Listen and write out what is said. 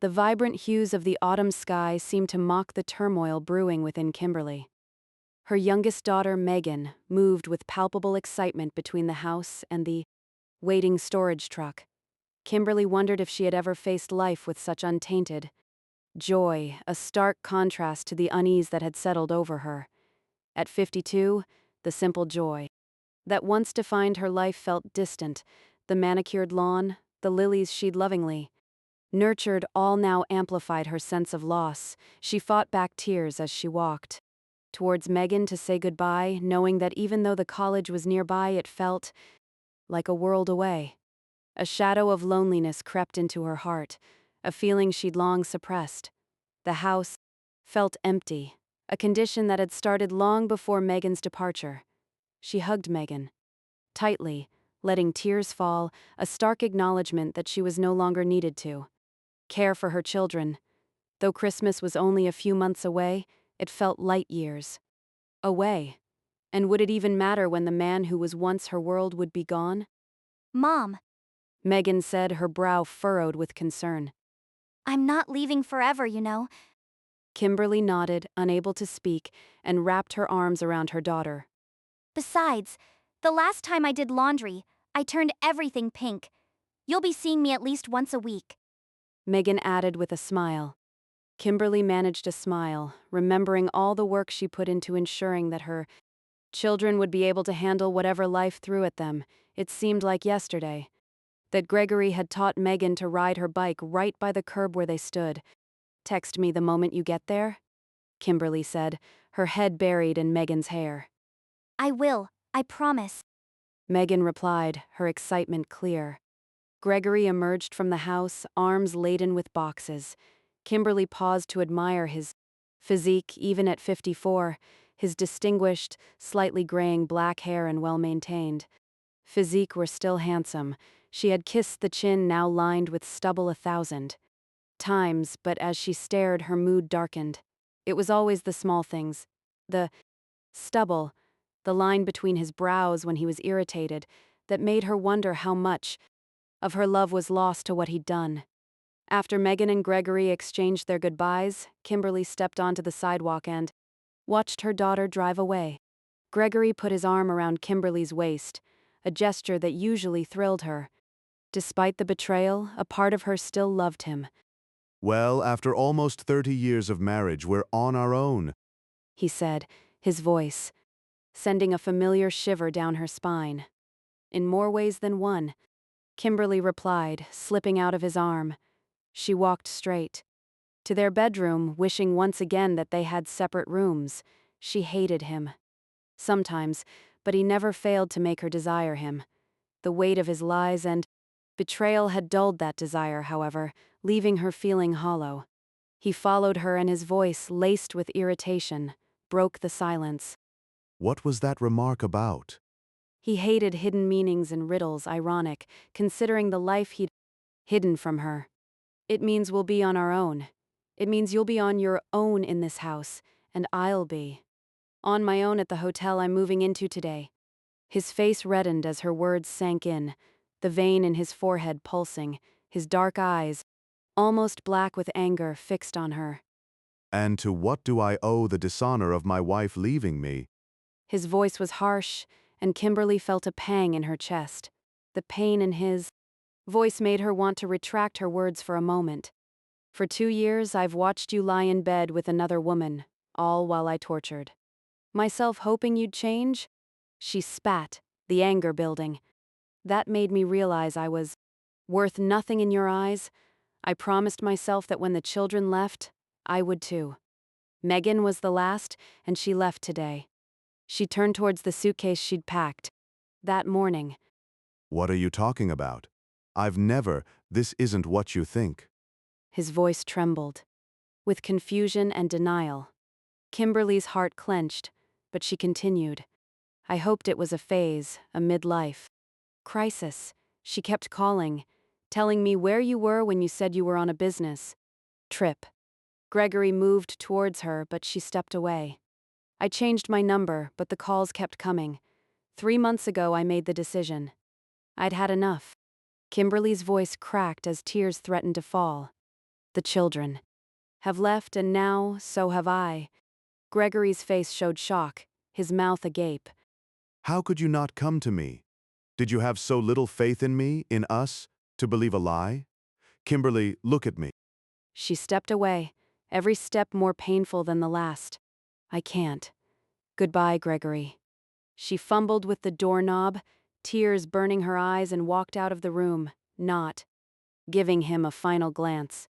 The vibrant hues of the autumn sky seemed to mock the turmoil brewing within Kimberly. Her youngest daughter, Megan, moved with palpable excitement between the house and the waiting storage truck. Kimberly wondered if she had ever faced life with such untainted joy, a stark contrast to the unease that had settled over her. At 52, the simple joy that once defined her life felt distant. The manicured lawn, the lilies she'd lovingly nurtured, all now amplified her sense of loss. She fought back tears as she walked towards Megan to say goodbye, knowing that even though the college was nearby, it felt like a world away. A shadow of loneliness crept into her heart, a feeling she'd long suppressed. The house felt empty, a condition that had started long before Megan's departure. She hugged Megan tightly, letting tears fall, a stark acknowledgement that she was no longer needed to care for her children. Though Christmas was only a few months away, it felt light years away. And would it even matter when the man who was once her world would be gone? Mom, Megan said, her brow furrowed with concern. I'm not leaving forever, you know. Kimberly nodded, unable to speak, and wrapped her arms around her daughter. Besides, the last time I did laundry, I turned everything pink. You'll be seeing me at least once a week. Megan added with a smile. Kimberly managed a smile, remembering all the work she put into ensuring that her children would be able to handle whatever life threw at them. It seemed like yesterday that Gregory had taught Megan to ride her bike right by the curb where they stood. "Text me the moment you get there," Kimberly said, her head buried in Megan's hair. I will, I promise. Megan replied, her excitement clear. Gregory emerged from the house, arms laden with boxes. Kimberly paused to admire his physique, even at 54, his distinguished, slightly graying black hair and well-maintained physique were still handsome. She had kissed the chin now lined with stubble 1,000 times, but as she stared, her mood darkened. It was always the small things. The stubble, the line between his brows when he was irritated, that made her wonder how much of her love was lost to what he'd done. After Megan and Gregory exchanged their goodbyes, Kimberly stepped onto the sidewalk and watched her daughter drive away. Gregory put his arm around Kimberly's waist, a gesture that usually thrilled her. Despite the betrayal, a part of her still loved him. "Well, after almost 30 years of marriage, we're on our own," he said, his voice sending a familiar shiver down her spine. "In more ways than one," Kimberly replied, slipping out of his arm. She walked straight to their bedroom, wishing once again that they had separate rooms. She hated him sometimes, but he never failed to make her desire him. The weight of his lies and betrayal had dulled that desire, however, leaving her feeling hollow. He followed her, and his voice, laced with irritation, broke the silence. "What was that remark about?" He hated hidden meanings and riddles, ironic, considering the life he'd hidden from her. "It means we'll be on our own. It means you'll be on your own in this house, and I'll be on my own at the hotel I'm moving into today." His face reddened as her words sank in, the vein in his forehead pulsing, his dark eyes, almost black with anger, fixed on her. "And to what do I owe the dishonor of my wife leaving me?" His voice was harsh, and Kimberly felt a pang in her chest. The pain in his voice made her want to retract her words for a moment. "For 2 years, I've watched you lie in bed with another woman, all while I tortured myself, hoping you'd change." She spat, the anger building. "That made me realize I was worth nothing in your eyes. I promised myself that when the children left, I would too. Megan was the last, and she left today." She turned towards the suitcase she'd packed that morning. "What are you talking about? This isn't what you think." His voice trembled with confusion and denial. Kimberly's heart clenched, but she continued. "I hoped it was a phase, a midlife crisis." She kept calling, telling me where you were when you said you were on a business trip. Gregory moved towards her, but she stepped away. "I changed my number, but the calls kept coming. 3 months ago, I made the decision. I'd had enough." Kimberly's voice cracked as tears threatened to fall. The children have left, and now so have I. Gregory's face showed shock, his mouth agape. How could you not come to me? Did you have so little faith in me, in us, to believe a lie? Kimberly, look at me. She stepped away, every step more painful than the last. I can't. Goodbye, Gregory. She fumbled with the doorknob, tears burning her eyes, and walked out of the room, not giving him a final glance.